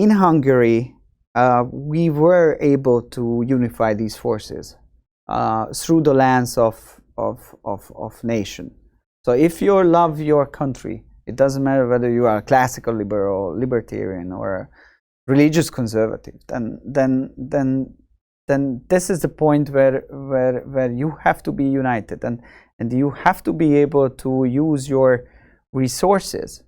in Hungary, we were able to unify these forces through the lens of nation. So if you love your country, it doesn't matter whether you are a classical liberal, libertarian, or a religious conservative, then this is the point where you have to be united, and you have to be able to use your resources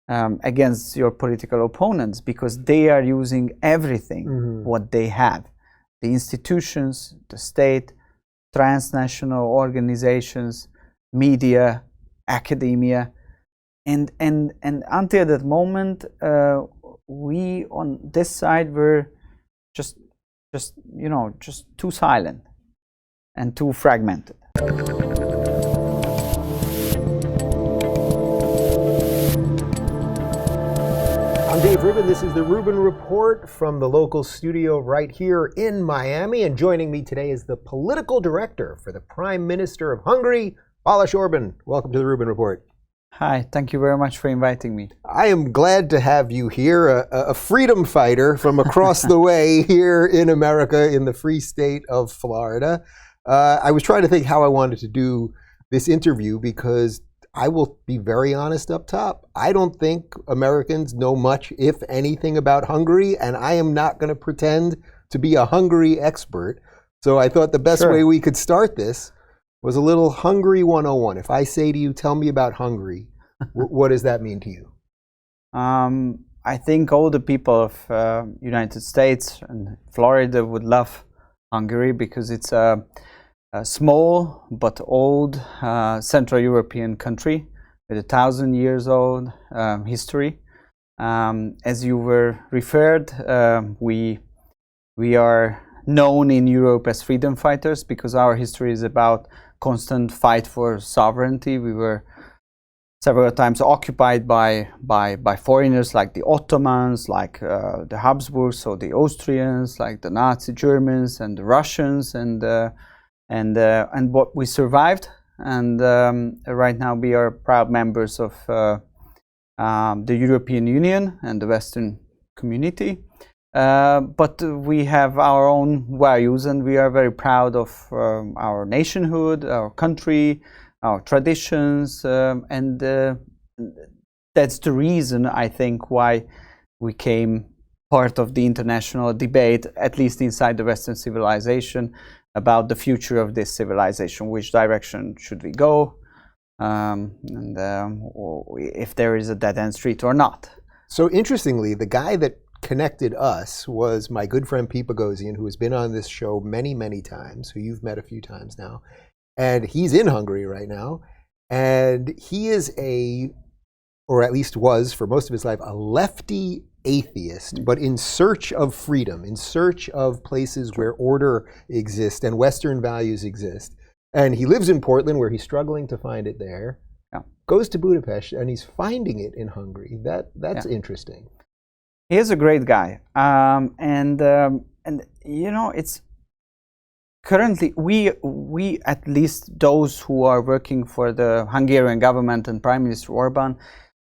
against your political opponents, because they are using everything what they have, the institutions, the state, transnational organizations, media, academia, and until that moment, we on this side were just too silent and too fragmented. I'm Dave Rubin. This is the Rubin Report from the local studio right here in Miami. And joining me today is the political director for the Prime Minister of Hungary, Balázs Orbán. Welcome to the Rubin Report. Hi, thank you very much for inviting me. I am glad to have you here, a freedom fighter from across the way here in America, in the free state of Florida. I was trying to think how I wanted to do this interview, because I will be very honest up top. I don't think Americans know much, if anything, about Hungary, and I am not going to pretend to be a Hungary expert. So I thought the best way we could start this was a little Hungary 101. If I say to you, tell me about Hungary, what does that mean to you? I think all the people of United States and Florida would love Hungary, because it's a small but old Central European country with 1,000 years old history. As you were referred, we are known in Europe as freedom fighters, because our history is about constant fight for sovereignty. We were several times occupied by foreigners like the Ottomans, like the Habsburgs, so the Austrians, like the Nazi Germans and the Russians, and what we survived. And right now we are proud members of the European Union and the Western community. But we have our own values, and we are very proud of our nationhood, our country, our traditions, and that's the reason, I think, why we became part of the international debate, at least inside the Western civilization, about the future of this civilization. Which direction should we go, and if there is a dead-end street or not. So interestingly, the guy that connected us was my good friend Pete Boghossian, who has been on this show many, many times, who you've met a few times now. And he's in Hungary right now. And he is or at least was for most of his life, a lefty atheist, but in search of freedom, in search of places where order exists and Western values exist. And he lives in Portland, where he's struggling to find it there. Yeah. Goes to Budapest, and he's finding it in Hungary. That's interesting. He is a great guy, and it's currently we at least those who are working for the Hungarian government and Prime Minister Orbán,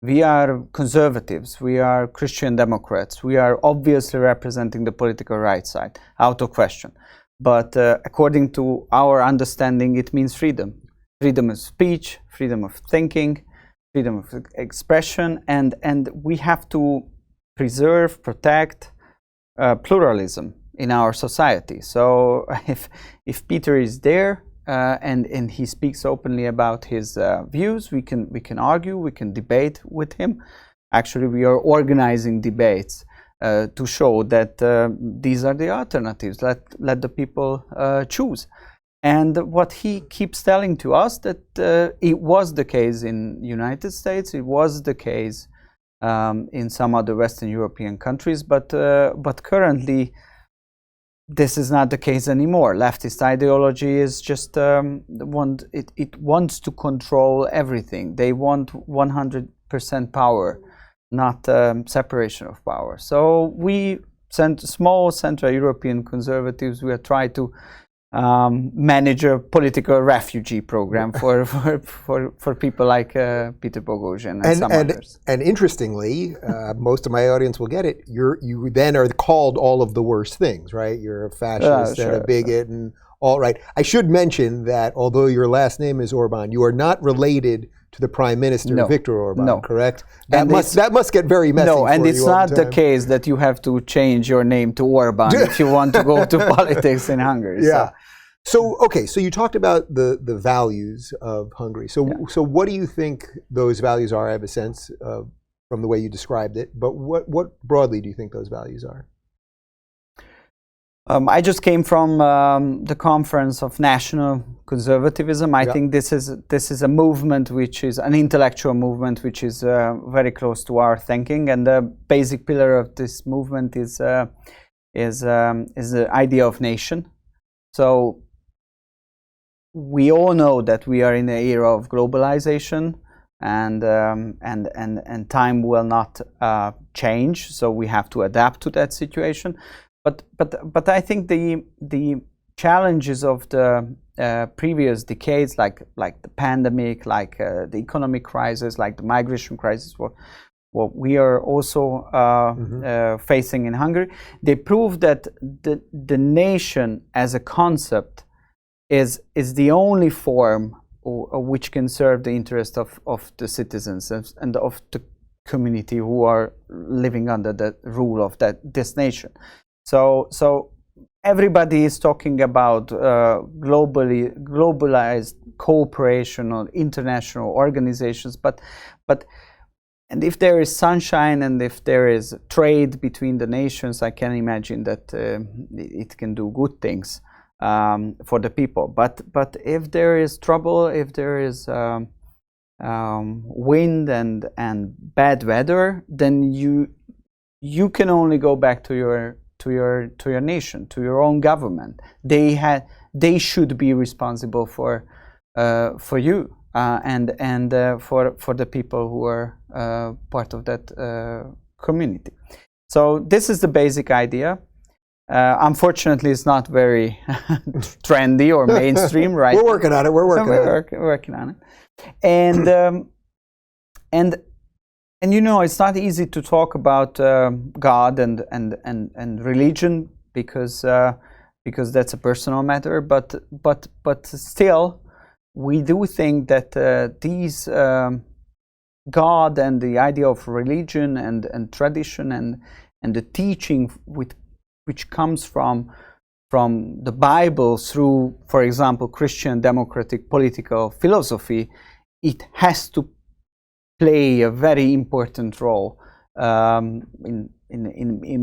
we are conservatives, we are Christian Democrats, we are obviously representing the political right side, out of question. But according to our understanding, it means freedom, freedom of speech, freedom of thinking, freedom of expression, and we have to preserve, protect pluralism in our society. So if Peter is there and he speaks openly about his views, we can argue, we can debate with him. Actually, we are organizing debates to show that these are the alternatives. Let the people choose. And what he keeps telling to us, that it was the case in United States, it was the case in some other Western European countries, but currently this is not the case anymore. Leftist ideology is just it wants to control everything. They want 100% power, not separation of power. So we small Central European conservatives, we are trying to manage a political refugee program for people like Peter Boghossian and some others. And interestingly, most of my audience will get it. You then are called all of the worst things, right? You're a fascist and a bigot and all right. I should mention that although your last name is Orbán, you are not related to the Prime Minister, Viktor Orbán, correct? That must get very messy. No, and it's not the case that you have to change your name to Orbán if you want to go to politics in Hungary. Yeah. So okay, so you talked about the values of Hungary. So what do you think those values are? I have a sense from the way you described it, but what broadly do you think those values are? I just came from the conference of national conservatism. I think this is a movement which is an intellectual movement which is very close to our thinking, and the basic pillar of this movement is the idea of nation. So we all know that we are in an era of globalization, and time will not change. So we have to adapt to that situation. But I think the challenges of the previous decades, like the pandemic, like the economic crisis, like the migration crisis, what we are also facing in Hungary, they prove that the nation as a concept is the only form which can serve the interest of the citizens and of the community who are living under the rule of this nation. So everybody is talking about globalized cooperation or international organizations, but and if there is sunshine and if there is trade between the nations, I can imagine that it can do good things for the people. But if there is trouble, if there is wind and bad weather, then you can only go back to your nation, to your own government. They should be responsible for you and for the people who are part of that community. So this is the basic idea. Unfortunately, it's not very trendy or mainstream, right? We're working on it. We're working on it, and you know, it's not easy to talk about God and religion because that's a personal matter. But still, we do think that these God and the idea of religion and tradition and the teaching which comes from the Bible through, for example, Christian democratic political philosophy, it has to play a very important role in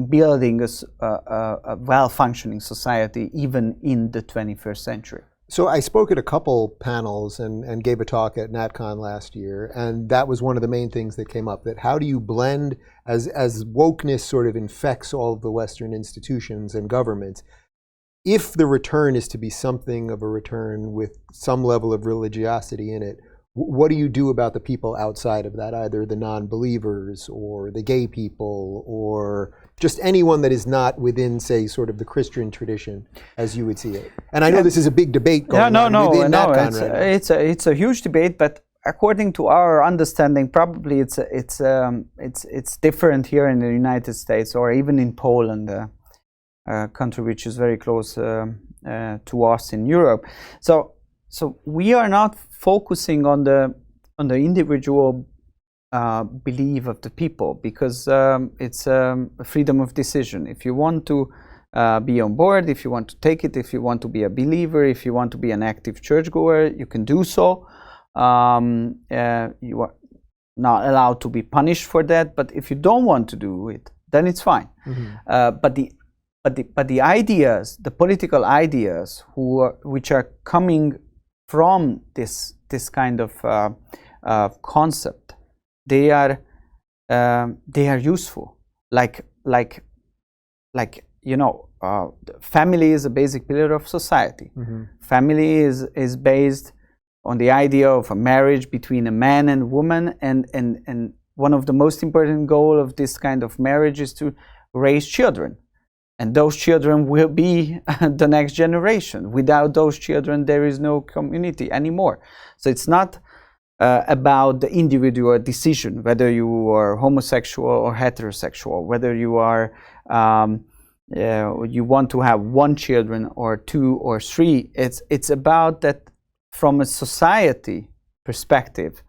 building a well-functioning society, even in the 21st century. So I spoke at a couple panels and gave a talk at NatCon last year, and that was one of the main things that came up, that how do you blend, as wokeness sort of infects all of the Western institutions and governments, if the return is to be something of a return with some level of religiosity in it, what do you do about the people outside of that, either the non-believers or the gay people or just anyone that is not within, say, sort of the Christian tradition as you would see it? And I know this is a big debate going on within NatCon right now. It's a huge debate, but according to our understanding, probably it's different here in the United States or even in Poland, a country which is very close to us in Europe. So we are not focusing on the individual belief of the people, because it's freedom of decision. If you want to be on board, if you want to take it, if you want to be a believer, if you want to be an active churchgoer, you can do so. You are not allowed to be punished for that. But if you don't want to do it, then it's fine. But the ideas, the political ideas, which are coming from this kind of concept, they are useful. Like you know, family is a basic pillar of society. Family is based on the idea of a marriage between a man and woman, and one of the most important goals of this kind of marriage is to raise children. And those children will be the next generation. Without those children, there is no community anymore. So it's not about the individual decision, whether you are homosexual or heterosexual, whether you are you want to have 1 children or 2 or 3. It's about that from a society perspective.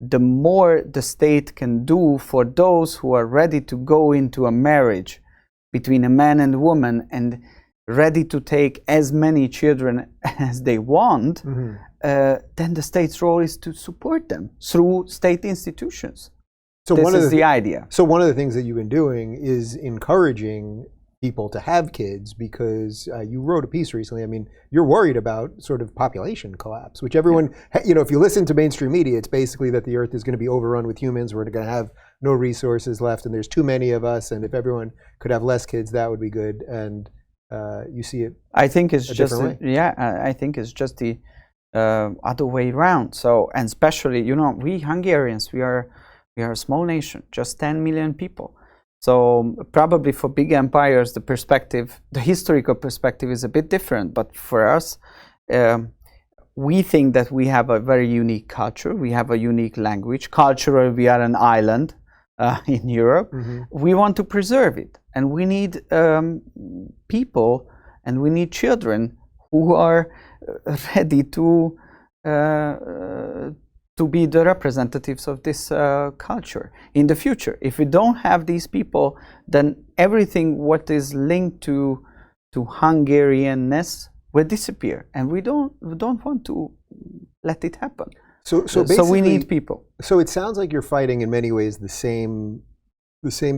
The more the state can do for those who are ready to go into a marriage between a man and a woman and ready to take as many children as they want, then the state's role is to support them through state institutions. So this is the idea. So one of the things that you've been doing is encouraging people to have kids, because you wrote a piece recently. I mean, you're worried about sort of population collapse, which everyone, you know, if you listen to mainstream media, it's basically that the earth is going to be overrun with humans. We're going to have no resources left, and there's too many of us. And if everyone could have less kids, that would be good. And you see it. I think it's just I think it's just the other way around. So, and especially, you know, we Hungarians, we are a small nation, just 10 million people. So probably for big empires, the perspective, the historical perspective is a bit different. But for us, we think that we have a very unique culture. We have a unique language. Culturally, we are an island in Europe. We want to preserve it. And we need people, and we need children who are ready to be the representatives of this culture in the future. If we don't have these people, then everything what is linked to Hungarianness will disappear, and we don't want to let it happen. So we need people. So it sounds like you're fighting in many ways the same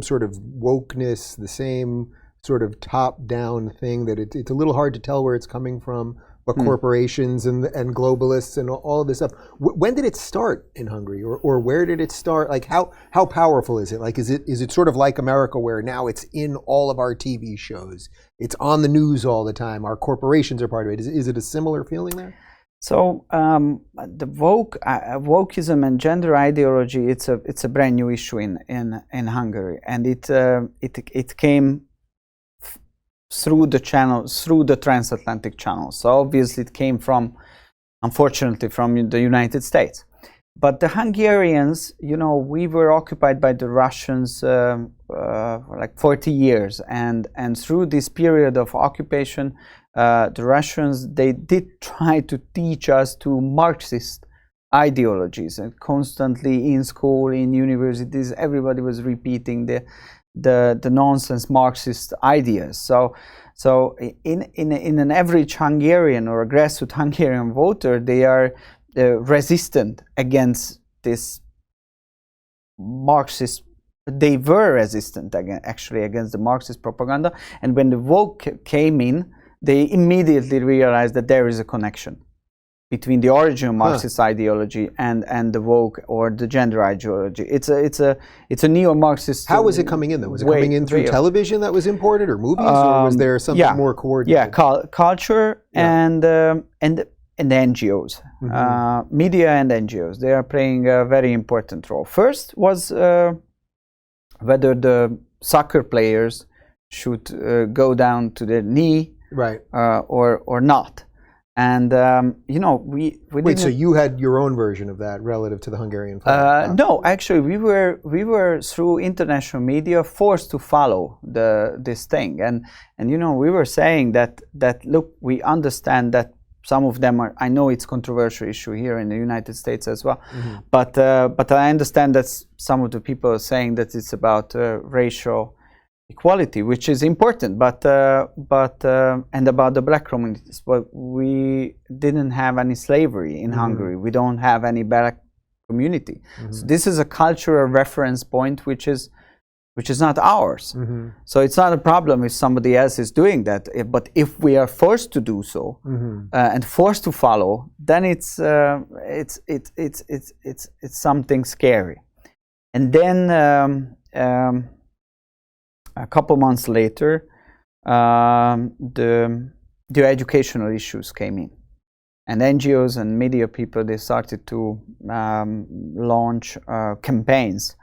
sort of wokeness, the same sort of top-down thing that it's a little hard to tell where it's coming from. But corporations and globalists and all of this stuff. When did it start in Hungary, or where did it start? Like how powerful is it? Like is it sort of like America, where now it's in all of our TV shows, it's on the news all the time, our corporations are part of it? Is it a similar feeling there? So the wokeism and gender ideology, it's a brand new issue in Hungary, and it came through the transatlantic channel. So obviously it came unfortunately from the United States. But the Hungarians, you know, we were occupied by the Russians for like 40 years. And through this period of occupation, the Russians, they did try to teach us to Marxist ideologies. And constantly in school, in universities, everybody was repeating the nonsense Marxist ideas. So in an average Hungarian or a grassroots Hungarian voter, they are resistant against this Marxist. They were resistant actually against the Marxist propaganda. And when the woke came in, they immediately realized that there is a connection between the original Marxist ideology and the woke or the gender ideology. It's a neo-Marxist. How was it coming in though? Was it coming in through television that was imported, or movies, or was there something more coordinated? Yeah, culture and the NGOs, media and NGOs. They are playing a very important role. First was whether the soccer players should go down to their knee, right, or not. And you know, we wait. So you had your own version of that relative to the Hungarian flag? No, actually, we were through international media forced to follow this thing, and you know, we were saying that look, we understand that some of them are. I know it's a controversial issue here in the United States as well, but I understand that some of the people are saying that it's about racial equality, which is important, but and about the black communities. But we didn't have any slavery in Hungary. We don't have any black community. So this is a cultural reference point, which is not ours. So it's not a problem if somebody else is doing that. But if we are forced to do so and forced to follow, then it's something scary. And then. A couple months later, the educational issues came in, and NGOs and media people, they started to launch campaigns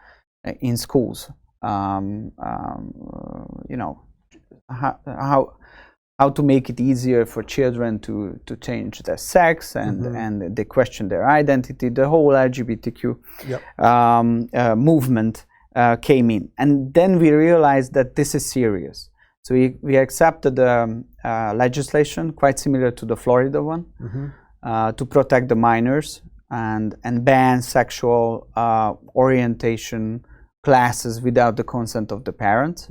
in schools. You know, how to make it easier for children to change their sex, and they question their identity. The whole LGBTQ movement came in, and then we realized that this is serious. So we accepted legislation quite similar to the Florida one to protect the minors and ban sexual orientation classes without the consent of the parents.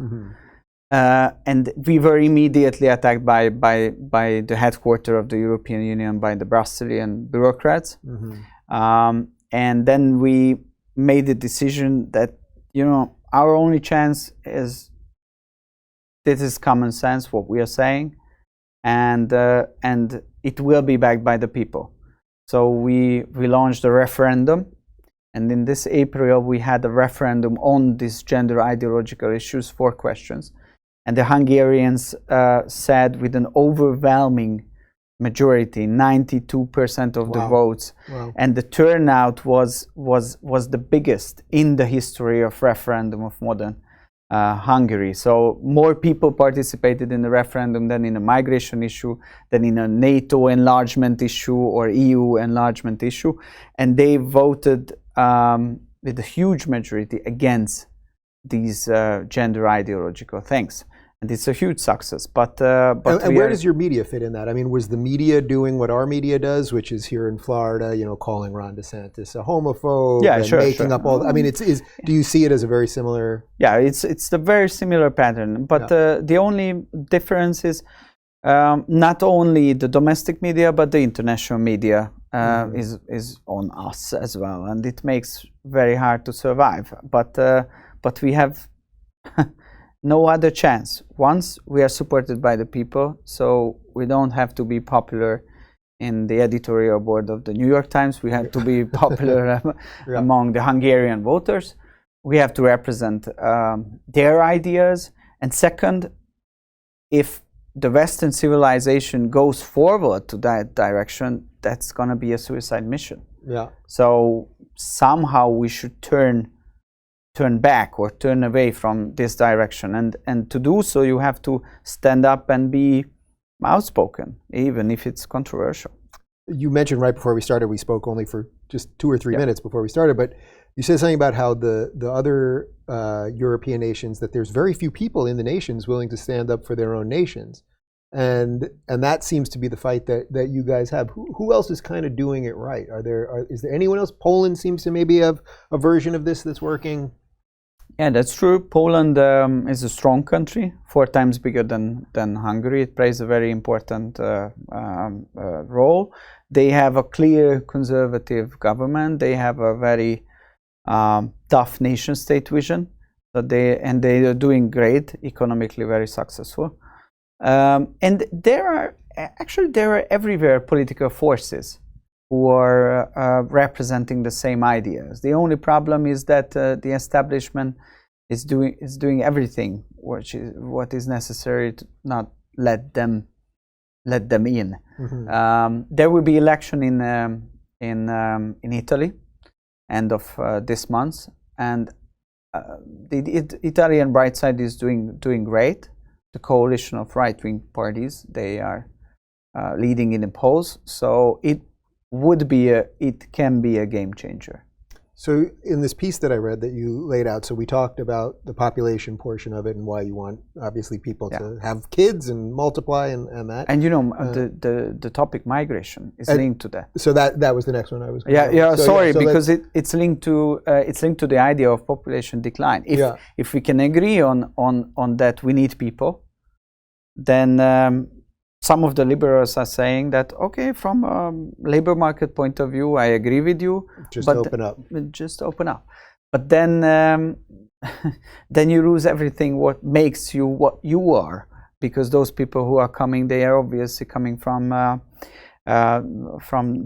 And we were immediately attacked by the headquarters of the European Union, by the Brazilian bureaucrats. And then we made the decision that, you know, our only chance is, this is common sense, what we are saying, and it will be backed by the people. So we launched a referendum, and in this April we had a referendum on these gender ideological issues, 4 questions. And the Hungarians said with an overwhelming majority, 92% of the votes, and the turnout was the biggest in the history of referendum of modern Hungary. So more people participated in the referendum than in a migration issue, than in a NATO enlargement issue or EU enlargement issue, and they voted with a huge majority against these gender ideological things. And it's a huge success. But and where does your media fit in that? I mean, was the media doing what our media does, which is here in Florida, you know, calling Ron DeSantis a homophobe, making up all? I mean, do you see it as a very similar? Yeah, it's a very similar pattern. But the only difference is not only the domestic media, but the international media is on us as well, and it makes very hard to survive. But we have no other chance. Once we are supported by the people, so we don't have to be popular in the editorial board of the New York Times. We have to be popular among the Hungarian voters. We have to represent their ideas. And second, if the Western civilization goes forward to that direction, that's going to be a suicide mission. So somehow we should turn back or turn away from this direction, and to do so you have to stand up and be outspoken, even if it's controversial. You mentioned right before we started, we spoke only for just 2 or 3 minutes before we started, but you said something about how the other European nations, that there's very few people in the nations willing to stand up for their own nations, and that seems to be the fight that you guys have. Who else is kind of doing it right? Is there anyone else? Poland seems to maybe have a version of this that's working. Yeah, that's true. Poland is a strong country, 4 times bigger than Hungary. It plays a very important role. They have a clear conservative government. They have a very tough nation-state vision. So they are doing great, economically very successful. And there are everywhere political forces who are representing the same ideas. The only problem is that the establishment is doing everything what is necessary to not let them in. There will be election in Italy, end of this month, and the Italian right side is doing great. The coalition of right-wing parties, they are leading in the polls, so it can be a game changer. So in this piece that I read that you laid out, so we talked about the population portion of it and why you want, obviously, people to have kids and multiply and that. And you know, the topic migration is linked to that. So that was the next one I was going to because it's linked to the idea of population decline. If we can agree on that we need people, then some of the liberals are saying that, okay, from a labor market point of view, I agree with you. Just open up. Just open up. But then then you lose everything what makes you what you are, because those people who are coming, they are obviously coming from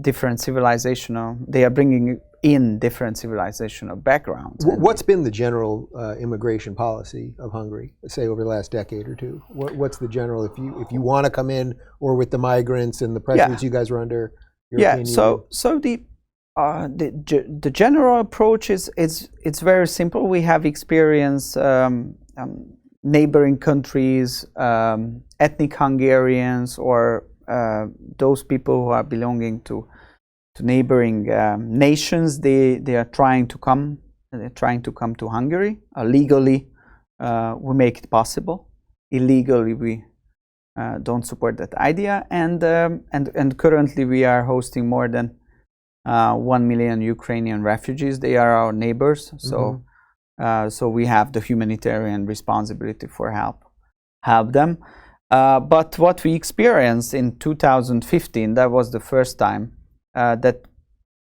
different civilizational. They are bringing in different civilizational backgrounds. What's been the general immigration policy of Hungary, say over the last decade or two? What's the general, if you want to come in, or with the migrants and the pressures you guys were under? European Union? So the general approach is it's very simple. We have experience neighboring countries, ethnic Hungarians, or those people who are belonging to neighboring nations. They are trying to come. They're trying to come to Hungary legally. We make it possible. Illegally, we don't support that idea. And currently, we are hosting more than 1 million Ukrainian refugees. They are our neighbors. So. So we have the humanitarian responsibility for help them. But what we experienced in 2015, that was the first time that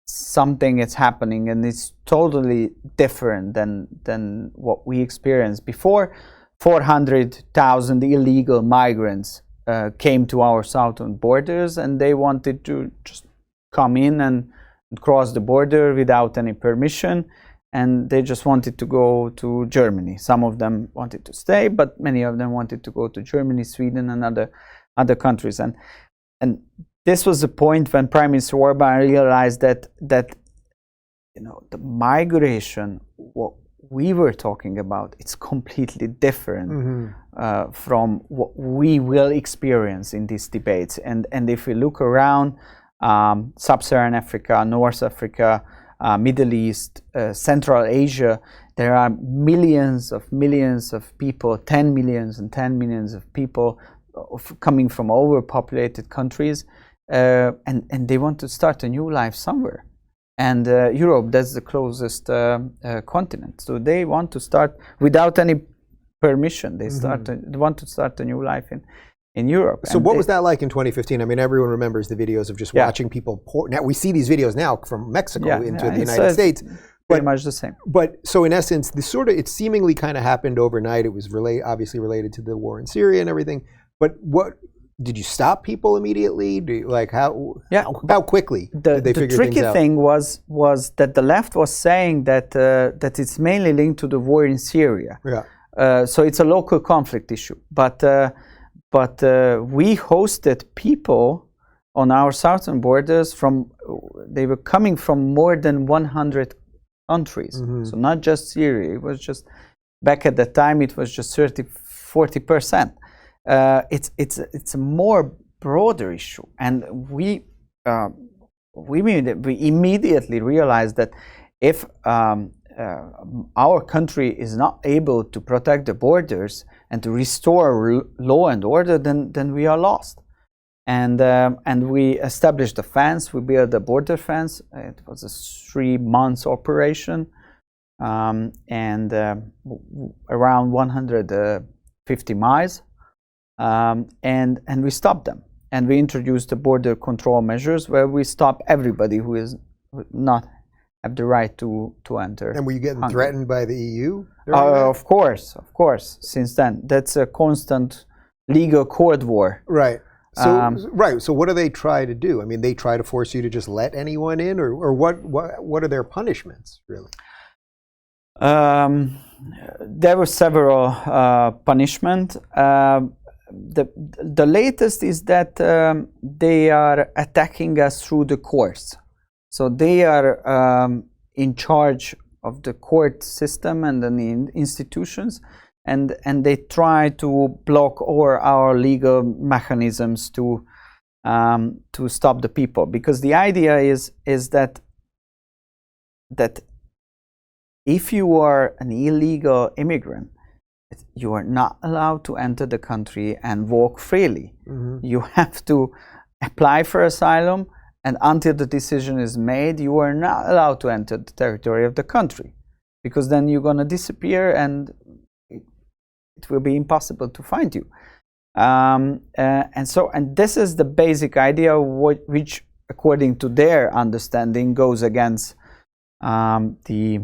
something is happening, and it's totally different than what we experienced before. 400,000 illegal migrants came to our southern borders, and they wanted to just come in and cross the border without any permission. And they just wanted to go to Germany. Some of them wanted to stay, but many of them wanted to go to Germany, Sweden, and other countries. And this was the point when Prime Minister Orbán realized that the migration, what we were talking about, it's completely different from what we will experience in these debates. And if we look around Sub-Saharan Africa, North Africa, Middle East, Central Asia, there are millions of people, 10 millions and 10 millions of people coming from overpopulated countries, and they want to start a new life somewhere. And Europe, that's the closest continent. So they want to start without any permission. They want to start a new life in Europe. So what was that like in 2015? I mean, everyone remembers the videos of just watching people pour. Now we see these videos now from Mexico into the United States. Pretty much the same. But so in essence, this it seemingly kind of happened overnight. It was obviously related to the war in Syria and everything. But what did you stop people immediately? How quickly did they figure things out? The tricky thing was that the left was saying that it's mainly linked to the war in Syria. Yeah. So it's a local conflict issue. But we hosted people on our southern borders they were coming from more than 100 countries. So not just Syria. It was just, back at that time, it was just 40%. It's a more broader issue. And we immediately realized that if our country is not able to protect the borders and to restore law and order, then we are lost. And we established a fence. We built a border fence. It was a 3 months operation, and around 150 miles. And we stopped them. And we introduced the border control measures where we stop everybody who is not have the right to enter. And were you getting threatened by the EU? Of course. Since then, that's a constant legal court war. Right. So So what do they try to do? I mean, they try to force you to just let anyone in, or what are their punishments really? There were several punishments. The latest is that they are attacking us through the courts. So they are in charge of the court system and the institutions, and they try to block all our legal mechanisms to stop the people. Because the idea is that if you are an illegal immigrant, you are not allowed to enter the country and walk freely. You have to apply for asylum, and until the decision is made, you are not allowed to enter the territory of the country, because then you're going to disappear and it will be impossible to find you. And this is the basic idea, which, according to their understanding, goes against the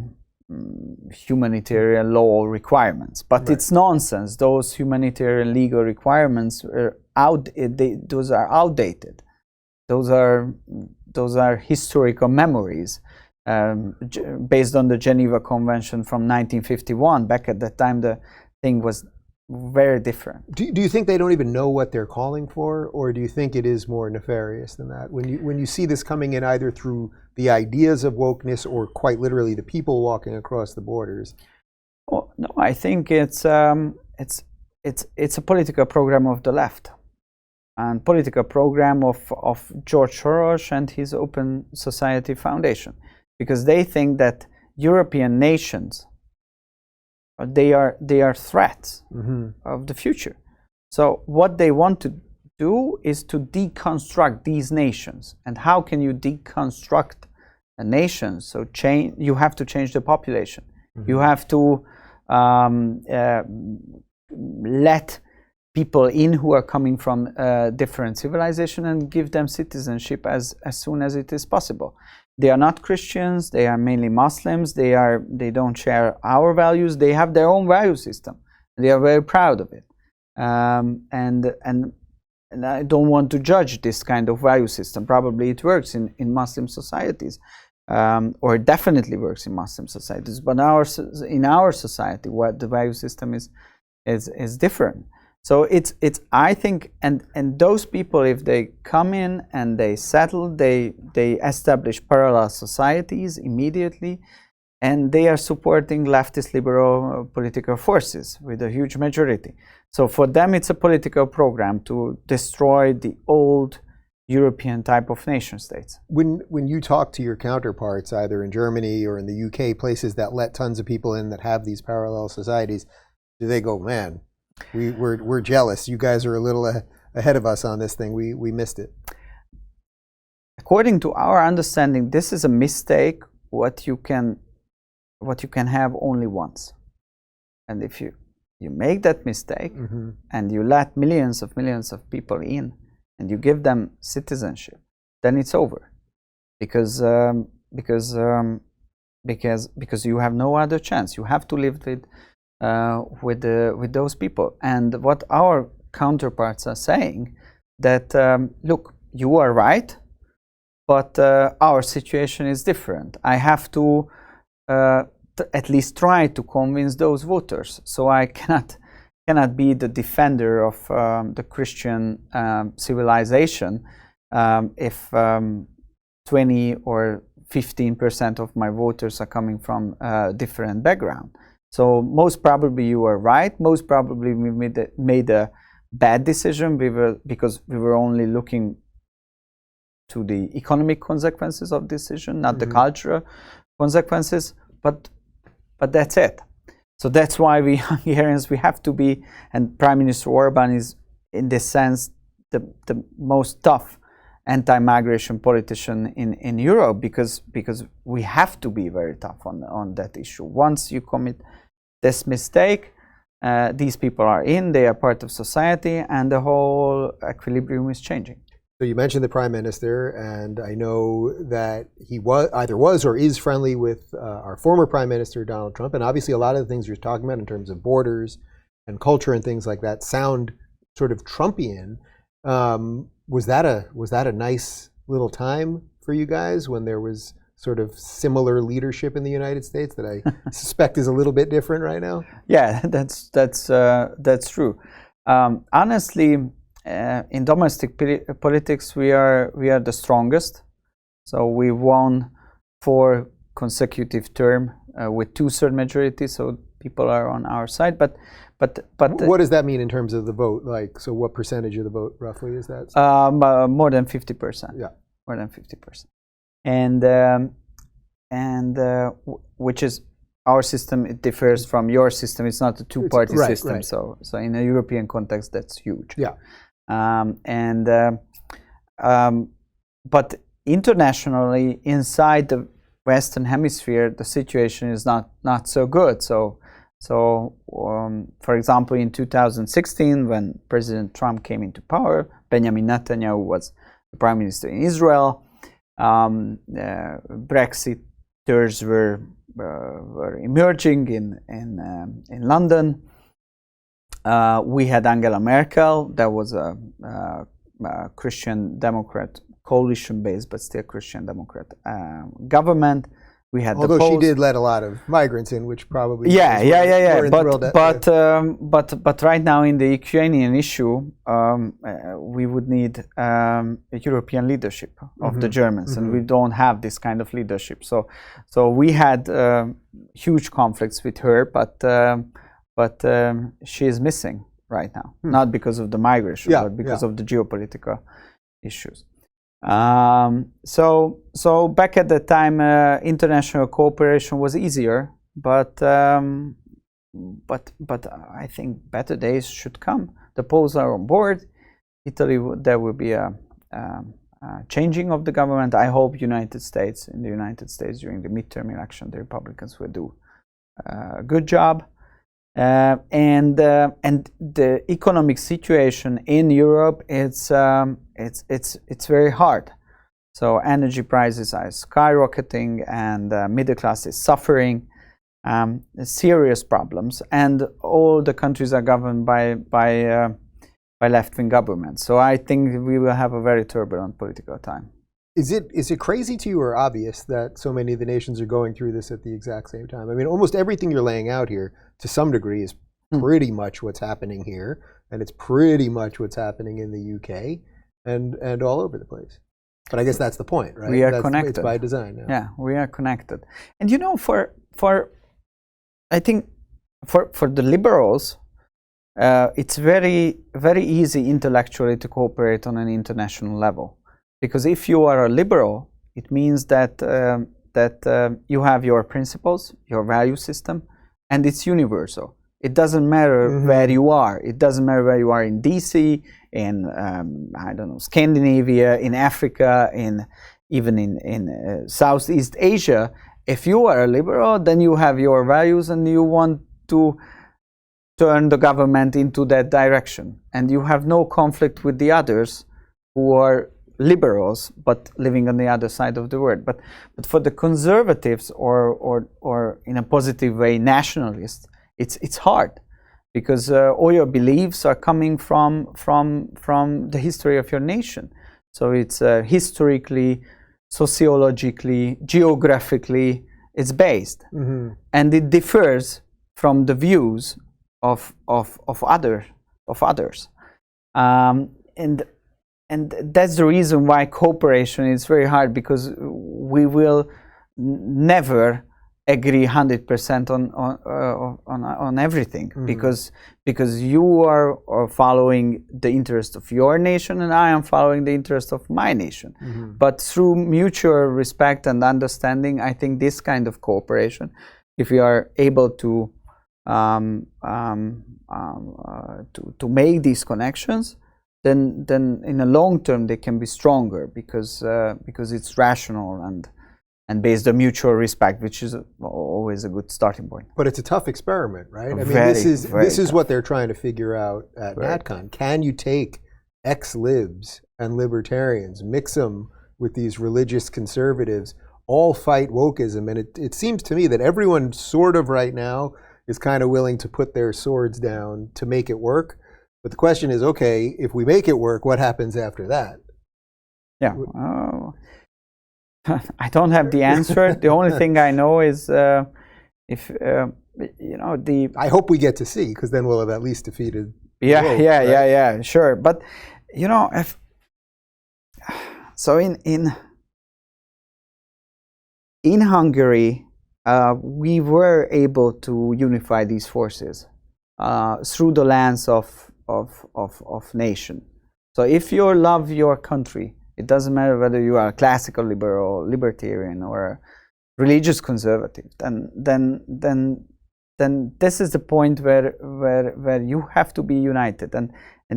humanitarian law requirements. But it's nonsense. Those humanitarian legal requirements are those are outdated. Those are historical memories based on the Geneva Convention from 1951. Back at that time, the thing was very different. Do you think they don't even know what they're calling for, or do you think it is more nefarious than that? When you see this coming in either through the ideas of wokeness or quite literally the people walking across the borders? Oh, no, I think it's a political program of the left, and political program of George Soros and his Open Society Foundation, because they think that European nations, they are threats of the future. So what they want to do is to deconstruct these nations. And how can you deconstruct a nation? So you have to change the population. You have to let people in who are coming from different civilization and give them citizenship as soon as it is possible. They are not Christians. They are mainly Muslims. They don't share our values. They have their own value system. They are very proud of it. And I don't want to judge this kind of value system. Probably it works in Muslim societies, or it definitely works in Muslim societies. But in our society, what the value system is different. So it's I think, and those people, if they come in and they settle, they establish parallel societies immediately, and they are supporting leftist liberal political forces with a huge majority. So for them, it's a political program to destroy the old European type of nation states. When you talk to your counterparts, either in Germany or in the UK, places that let tons of people in that have these parallel societies, do they go, man, we're jealous. You guys are a little ahead of us on this thing. We missed it. According to our understanding, this is a mistake. What you can have only once, and if you make that mistake and you let millions of people in and you give them citizenship, then it's over, because you have no other chance. You have to live with those people. And what our counterparts are saying, that look, you are right, but our situation is different. I have to at least try to convince those voters. So I cannot be the defender of the Christian civilization if 20 or 15% of my voters are coming from a different background. So most probably you are right. Most probably we made a bad decision. Because we were only looking to the economic consequences of decision, not the cultural consequences. But that's it. So that's why we Hungarians, we have to be, and Prime Minister Orbán is in this sense the most tough anti-migration politician in Europe, because we have to be very tough on that issue. Once you commit this mistake, these people are in, they are part of society, and the whole equilibrium is changing. So you mentioned the Prime Minister, and I know that he either was or is friendly with our former Prime Minister, Donald Trump, and obviously a lot of the things you're talking about in terms of borders and culture and things like that sound sort of Trumpian. Was that a nice little time for you guys when there was sort of similar leadership in the United States that I suspect is a little bit different right now? Yeah, that's true. Honestly, in domestic politics, we are the strongest. So we won 4 consecutive terms with 2/3 majority. So people are on our side. But what does that mean in terms of the vote? Like, so what percentage of the vote roughly is that? More than 50%. Yeah, more than 50%. And which is our system. It differs from your system. It's not a two-party system. Right. So in a European context, that's huge. Yeah. But internationally, inside the Western Hemisphere, the situation is not so good. So for example, in 2016, when President Trump came into power, Benjamin Netanyahu was the prime minister in Israel. Brexiters were emerging in London. We had Angela Merkel. That was a Christian Democrat coalition-based, but still Christian Democrat government. We had, although she did let a lot of migrants in, which probably But right now in the Ukrainian issue, we would need a European leadership of the Germans, and we don't have this kind of leadership. So we had huge conflicts with her, but but she is missing right now, not because of the migration, but because of the geopolitical issues. So back at the time, international cooperation was easier, but I think better days should come. The Poles are on board. Italy, there will be a changing of the government. I hope in the United States during the midterm election, the Republicans will do a good job. And the economic situation in Europe, it's very hard. So energy prices are skyrocketing, and middle class is suffering. Serious problems, and all the countries are governed by left-wing governments. So I think we will have a very turbulent political time. Is it crazy to you or obvious that so many of the nations are going through this at the exact same time? I mean, almost everything you're laying out here, to some degree, is pretty much what's happening here, and it's pretty much what's happening in the UK and all over the place. But I guess that's the point, right? We are connected. It's by design. Yeah, we are connected. And you know, I think for the liberals, it's very, very easy intellectually to cooperate on an international level, because if you are a liberal, it means that you have your principles, your value system, and it's universal. It doesn't matter where you are. It doesn't matter where you are in DC, in I don't know, Scandinavia, in Africa, even in Southeast Asia. If you are a liberal, then you have your values and you want to turn the government into that direction. And you have no conflict with the others who are liberals but living on the other side of the world. But for the conservatives or in a positive way, nationalists, it's hard, because all your beliefs are coming from the history of your nation. So it's historically, sociologically, geographically, it's based, and it differs from the views of others, and that's the reason why cooperation is very hard, because we will never agree 100% on everything, because you are following the interest of your nation and I am following the interest of my nation. But through mutual respect and understanding, I think this kind of cooperation, if we are able to make these connections, then in the long term they can be stronger, because it's rational and based on mutual respect, which is always a good starting point. But it's a tough experiment, right? I mean, this is what they're trying to figure out at NatCon. Can you take ex-libs and libertarians, mix them with these religious conservatives, all fight wokeism? And it seems to me that everyone sort of right now is kind of willing to put their swords down to make it work. But the question is, okay, if we make it work, what happens after that? Yeah. I don't have the answer. The only thing I know is if you know, I hope we get to see, because then we'll have at least defeated. Yeah, sure. But you know, so in Hungary, we were able to unify these forces through the lens of nation. So if you love your country, it doesn't matter whether you are a classical liberal, libertarian, or a religious conservative. Then this is the point where you have to be united, and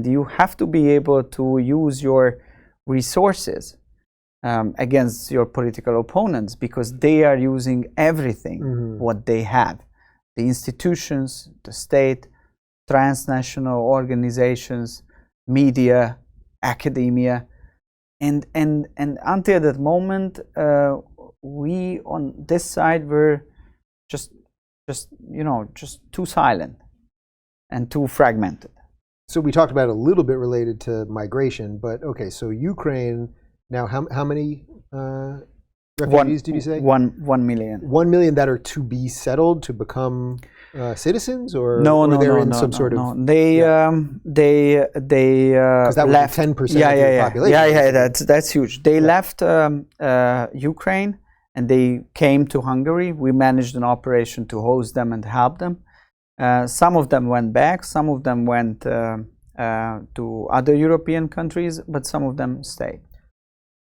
you have to be able to use your resources against your political opponents, because they are using everything what they have: the institutions, the state, transnational organizations, media, academia. And until that moment, we on this side were just too silent and too fragmented. So we talked about a little bit related to migration, but okay, so Ukraine now, how many refugees did you say? 1 million. 1 million that are to be settled, to become citizens, or no, they're in some sort of. They because that left. was 10% of the population. Yeah, that's huge. They left Ukraine and they came to Hungary. We managed an operation to host them and help them. Some of them went back, some of them went to other European countries, but some of them stayed.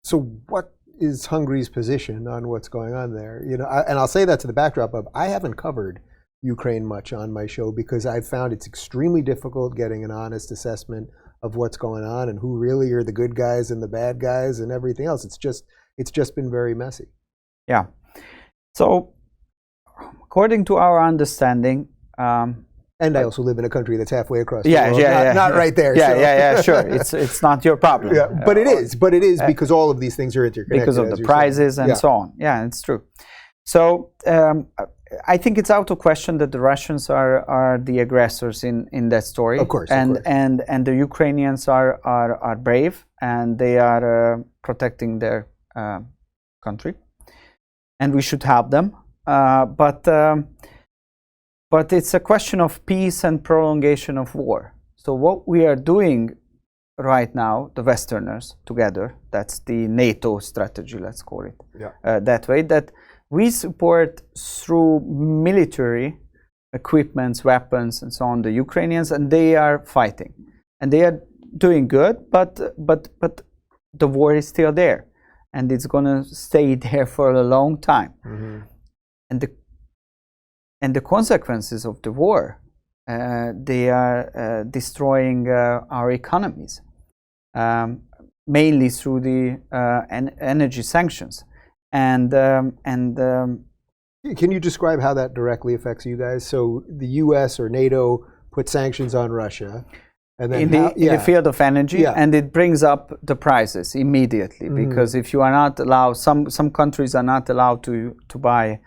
So what is Hungary's position on what's going on there? You know, and I'll say that to the backdrop of I haven't covered Ukraine much on my show because I've found it's extremely difficult getting an honest assessment of what's going on and who really are the good guys and the bad guys and everything else. It's just been very messy. Yeah. So according to our understanding, and I also live in a country that's halfway across the world, not right there. Yeah, sure. It's not your problem. Yeah, but it is because all of these things are interconnected. Because of the prices and so on. Yeah, it's true. So I think it's out of question that the Russians are the aggressors in that story. Of course. And the Ukrainians are brave and they are protecting their country, and we should help them. But it's a question of peace and prolongation of war. So what we are doing right now, the Westerners together, that's the NATO strategy, let's call it that way, that we support through military equipments, weapons, and so on, the Ukrainians, and they are fighting. And they are doing good, but the war is still there. And it's going to stay there for a long time. Mm-hmm. And the consequences of the war, they are destroying our economies, mainly through the energy sanctions. And can you describe how that directly affects you guys? So the U.S. or NATO put sanctions on Russia, and then in the field of energy, and it brings up the prices immediately, because if you are not allowed, some countries are not allowed to buy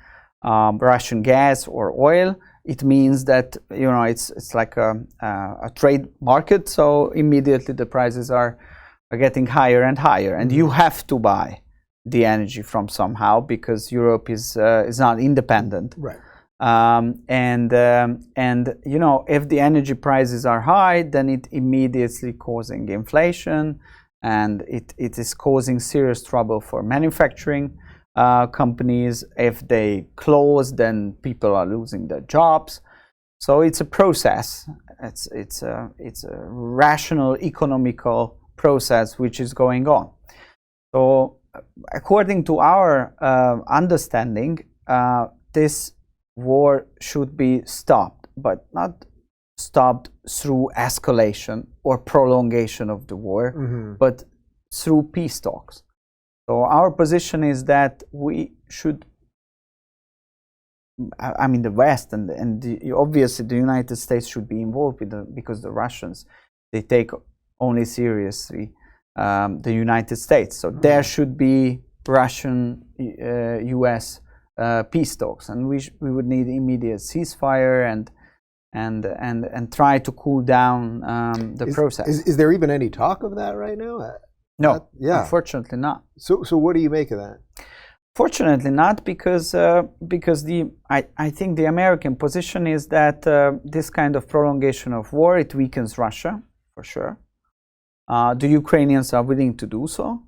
Russian gas or oil, it means that it's like a trade market. So immediately the prices are getting higher and higher, and you have to buy the energy from somehow because Europe is not independent. Right. And if the energy prices are high, then it immediately causing inflation, and it is causing serious trouble for manufacturing companies. If they close, then people are losing their jobs. So it's a process. It's a rational economical process which is going on. So according to our understanding, this war should be stopped, but not stopped through escalation or prolongation of the war, but through peace talks. So our position is that we should, the West and obviously the United States should be involved with because the Russians, they take only seriously the United States. So there should be Russian, U.S. Peace talks, and we would need immediate ceasefire and try to cool down the process. Is there even any talk of that right now? No, unfortunately not. So what do you make of that? Fortunately not, because I think the American position is that this kind of prolongation of war, it weakens Russia for sure. The Ukrainians are willing to do so,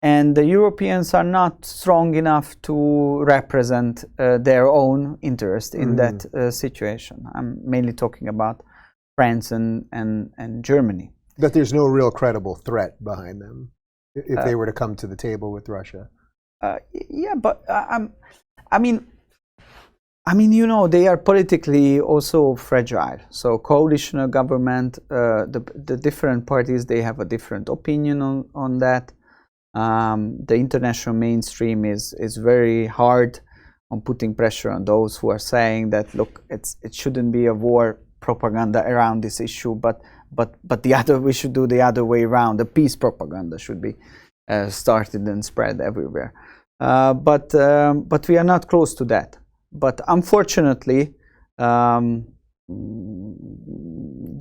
and the Europeans are not strong enough to represent their own interest in that situation. I'm mainly talking about France and Germany. That there's no real credible threat behind them if they were to come to the table with Russia. Yeah, but they are politically also fragile. So coalitional government, the different parties, they have a different opinion on that. The international mainstream is very hard on putting pressure on those who are saying that, look, it shouldn't be a war propaganda around this issue, but we should do the other way around. The peace propaganda should be started and spread everywhere. But we are not close to that. But unfortunately, the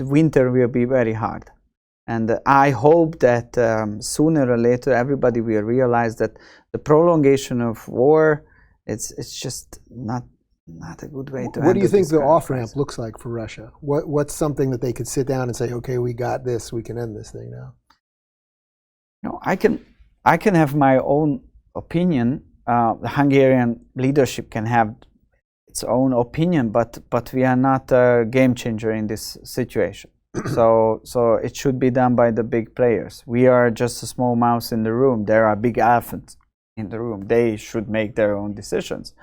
winter will be very hard. And I hope that sooner or later everybody will realize that the prolongation of war, it's just not a good way to. What do you think the off-ramp looks like for Russia? What's something that they could sit down and say, okay, we got this, we can end this thing now? I can have my own opinion. The Hungarian leadership can have its own opinion, but we are not a game changer in this situation. So it should be done by the big players. We are just a small mouse in the room. There are big elephants in the room. They should make their own decisions.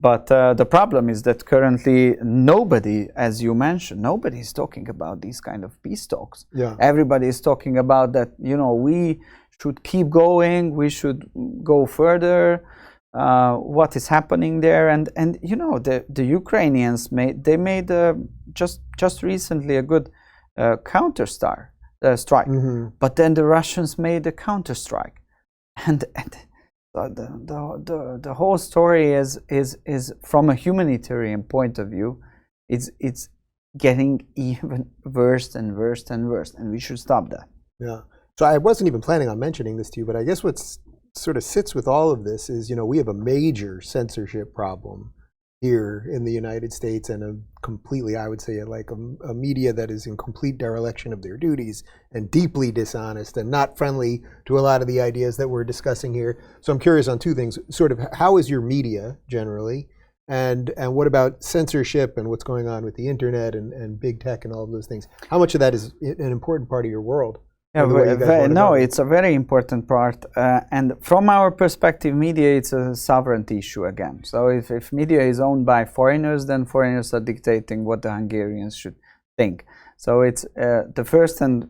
But the problem is that currently nobody, as you mentioned, nobody is talking about these kind of peace talks. Yeah. Everybody is talking about that, you know, we should keep going, we should go further, what is happening there. And you know, the Ukrainians made just recently a good counter strike. Mm-hmm. But then the Russians made a counter strike. And the whole story is from a humanitarian point of view, it's getting even worse and worse and worse, and we should stop that. Yeah. So I wasn't even planning on mentioning this to you, but I guess what's sort of sits with all of this is, you know, we have a major censorship problem here in the United States, and a completely, I would say, like a media that is in complete dereliction of their duties and deeply dishonest and not friendly to a lot of the ideas that we're discussing here. So I'm curious on two things. Sort of, how is your media generally? And what about censorship and what's going on with the internet and big tech and all of those things? How much of that is an important part of your world? Yeah, no, it's a very important part. And from our perspective, media, it's a sovereignty issue again. So if media is owned by foreigners, then foreigners are dictating what the Hungarians should think. So it's the first and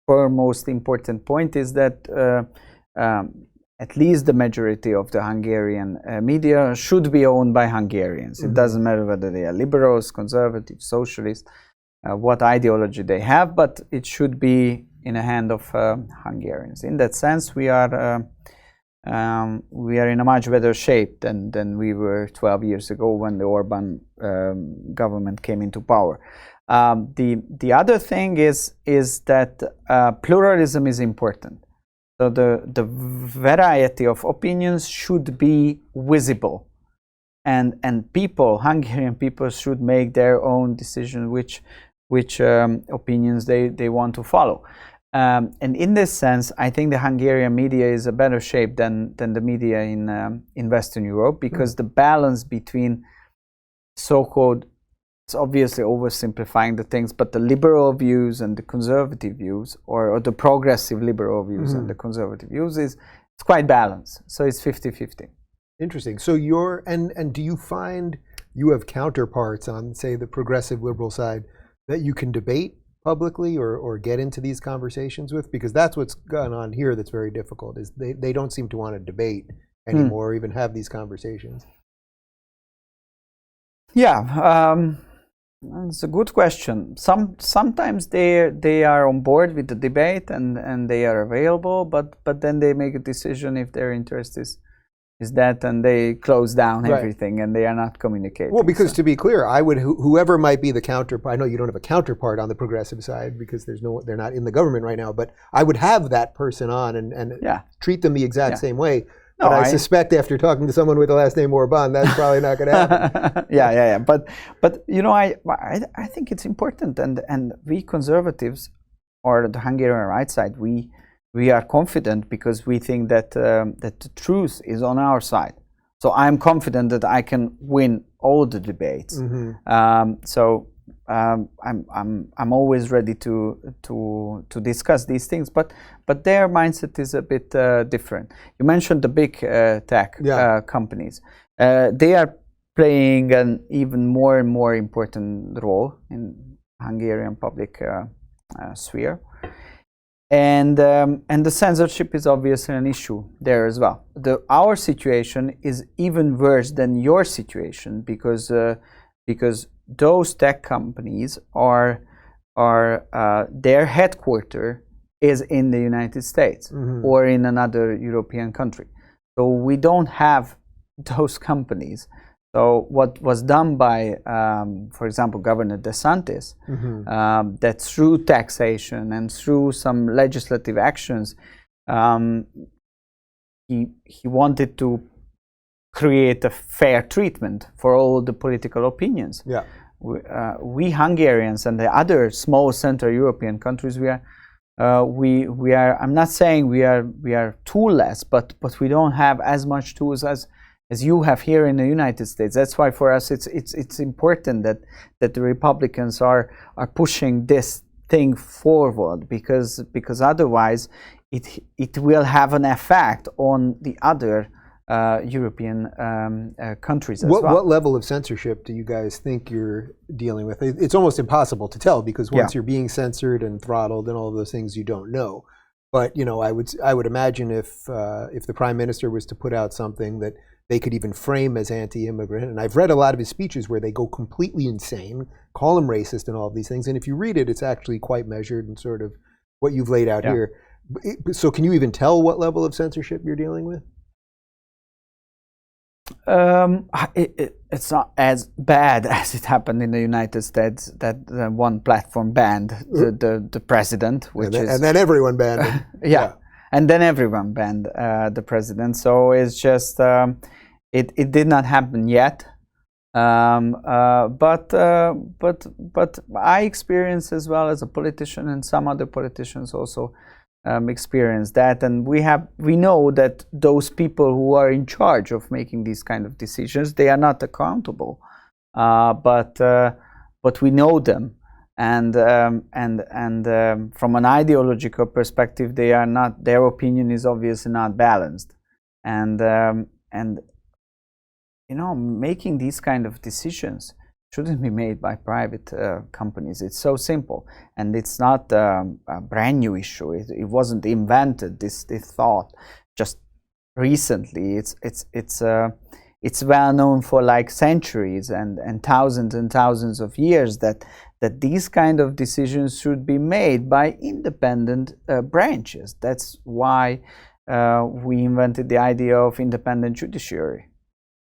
foremost important point is that at least the majority of the Hungarian media should be owned by Hungarians. Mm-hmm. It doesn't matter whether they are liberals, conservatives, socialists, what ideology they have, but it should be in the hand of Hungarians. In that sense, we are in a much better shape than we were 12 years ago when the Orbán government came into power. The other thing is that pluralism is important. So the variety of opinions should be visible, and people, Hungarian people, should make their own decision which opinions they want to follow. And in this sense, I think the Hungarian media is a better shape than the media in Western Europe, because the balance between so-called, it's obviously oversimplifying the things, but the liberal views and the conservative views, or the progressive liberal views and the conservative views, it's quite balanced. So it's 50-50. Interesting. So and do you find you have counterparts on, say, the progressive liberal side that you can debate publicly or get into these conversations with? Because that's what's gone on here that's very difficult, is they don't seem to want to debate anymore or even have these conversations. Yeah, it's a good question. Sometimes they are on board with the debate and they are available, but then they make a decision if their interest is that, and they close down everything and they are not communicating. Well, because to be clear, I would, whoever might be the counterpart, I know you don't have a counterpart on the progressive side because they're not in the government right now, but I would have that person on and treat them the exact same way. No, but I suspect after talking to someone with the last name Orbán, that's probably not going to happen. Yeah. But you know, I think it's important, and we conservatives, or the Hungarian right side, we are confident because we think that that the truth is on our side. So I'm confident that I can win all the debates. I'm always ready to discuss these things, but their mindset is a bit different. You mentioned the big tech companies. They are playing an even more and more important role in Hungarian public sphere. And the censorship is obviously an issue there as well. Our situation is even worse than your situation because those tech companies are their headquarters is in the United States or in another European country. So we don't have those companies. So what was done by, for example, Governor DeSantis, that through taxation and through some legislative actions, he wanted to create a fair treatment for all the political opinions. Yeah. We Hungarians and the other small Central European countries, we are. I'm not saying we are toolless, but we don't have as much tools as as you have here in the United States. That's why for us it's important that the Republicans are pushing this thing forward, because otherwise it will have an effect on the other European countries as well. What level of censorship do you guys think you're dealing with? It's almost impossible to tell, because once you're being censored and throttled and all those things, you don't know. But I would imagine if the Prime Minister was to put out something that they could even frame as anti-immigrant, and I've read a lot of his speeches where they go completely insane, call him racist and all of these things, and if you read it, it's actually quite measured and sort of what you've laid out here. So can you even tell what level of censorship you're dealing with? It's not as bad as it happened in the United States, that one platform banned the president, which and then everyone banned him. yeah, and then everyone banned the president. So it's just it did not happen yet. But I experienced as well as a politician, and some other politicians also experience that, and we know that those people who are in charge of making these kind of decisions, they are not accountable, but we know them, and from an ideological perspective, they are not. Their opinion is obviously not balanced, and making these kind of decisions shouldn't be made by private companies. It's so simple, and it's not a brand new issue. It wasn't invented, this thought, just recently. It's well known for like centuries and thousands of years that these kind of decisions should be made by independent branches. That's why we invented the idea of independent judiciary.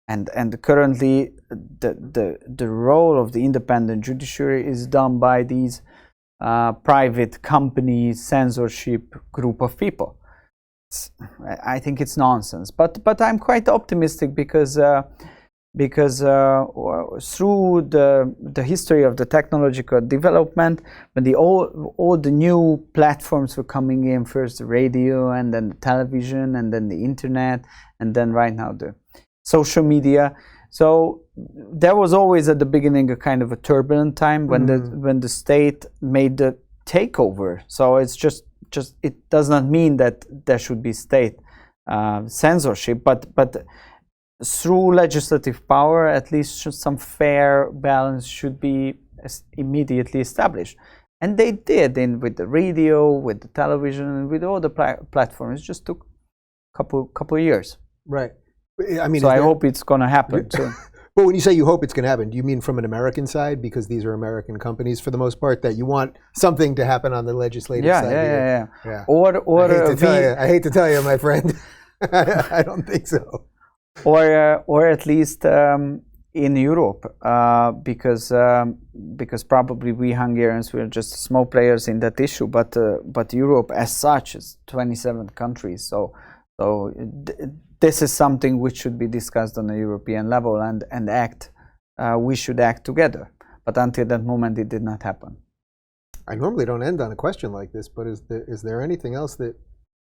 And currently, the role of the independent judiciary is done by these private companies, censorship group of people. I think it's nonsense. But I'm quite optimistic because through the history of the technological development, when all the new platforms were coming in, first the radio, and then the television, and then the internet, and then right now the social media. So there was always at the beginning a kind of a turbulent time when the state made the takeover. So it's just it does not mean that there should be state censorship, but through legislative power, at least some fair balance should be immediately established. And they did with the radio, with the television, and with all the platforms. It just took a couple of years. Right. I mean, so I hope it's going to happen soon. But when you say you hope it's going to happen, do you mean from an American side, because these are American companies for the most part, that you want something to happen on the legislative side? Yeah. I hate to tell you, my friend. I don't think so. Or at least in Europe, because probably we Hungarians, we're just small players in that issue. But Europe as such is 27 countries. So this is something which should be discussed on a European level and act. We should act together. But until that moment, it did not happen. I normally don't end on a question like this, but is there anything else that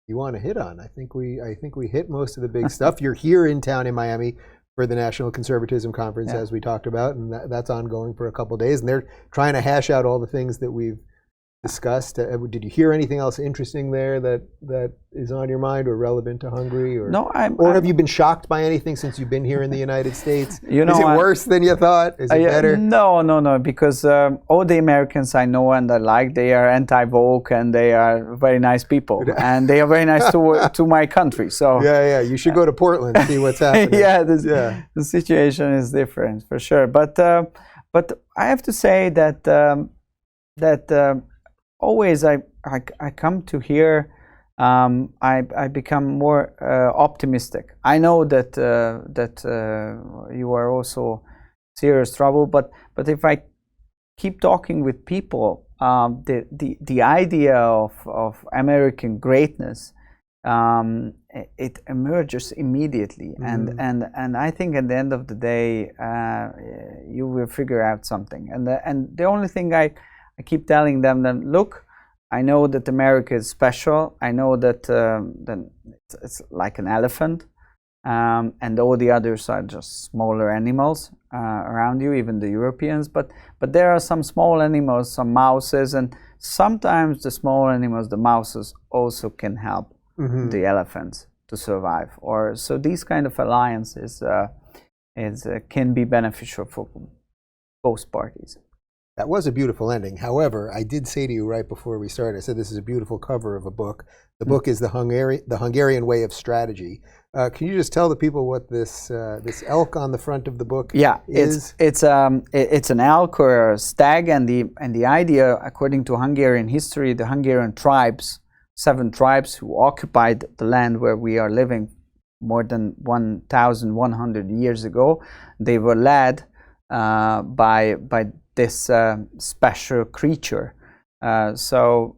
you want to hit on? I think we hit most of the big stuff. You're here in town in Miami for the National Conservatism Conference, as we talked about, and that's ongoing for a couple of days. And they're trying to hash out all the things that we've discussed. Did you hear anything else interesting there that is on your mind or relevant to Hungary? Or, no, or have you been shocked by anything since you've been here in the United States? Is it worse than you thought? Is it better? No, because all the Americans I know and I like, they are anti-woke and they are very nice people, and they are very nice to my country. So you should go to Portland and see what's happening. The situation is different for sure. But I have to say that always I come to here, I become more optimistic. I know that you are also serious trouble, but if I keep talking with people, the idea of American greatness, it emerges immediately, and I think at the end of the day, you will figure out something. And the only thing I keep telling them, look, I know that America is special. I know that it's like an elephant. and all the others are just smaller animals around you, even the Europeans. But there are some small animals, some mouses, and sometimes the small animals, the mouses, also can help the elephants to survive. Or so these kind of alliances can be beneficial for both parties. That was a beautiful ending. However, I did say to you right before we started, I said this is a beautiful cover of a book. The book is the Hungarian Way of Strategy. Can you just tell the people what this elk on the front of the book is? It's an elk or a stag, and the idea, according to Hungarian history, the Hungarian tribes, 7 tribes who occupied the land where we are living more than 1,100 years ago, they were led by this special creature. So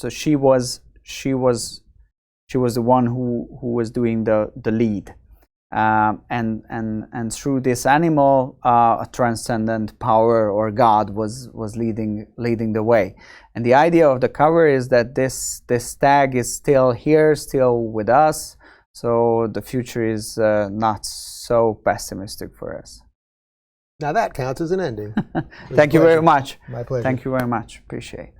she was the one who was doing the lead, and through this animal, a transcendent power or God was leading the way. And the idea of the cover is that this stag is still here, still with us. So the future is not so pessimistic for us. Now that counts as an ending. Thank you very much. My pleasure. Thank you very much. Appreciate it.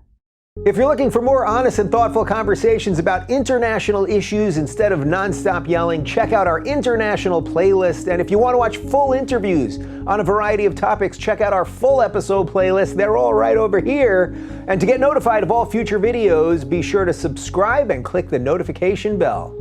If you're looking for more honest and thoughtful conversations about international issues instead of nonstop yelling, check out our international playlist. And if you want to watch full interviews on a variety of topics, check out our full episode playlist. They're all right over here. And to get notified of all future videos, be sure to subscribe and click the notification bell.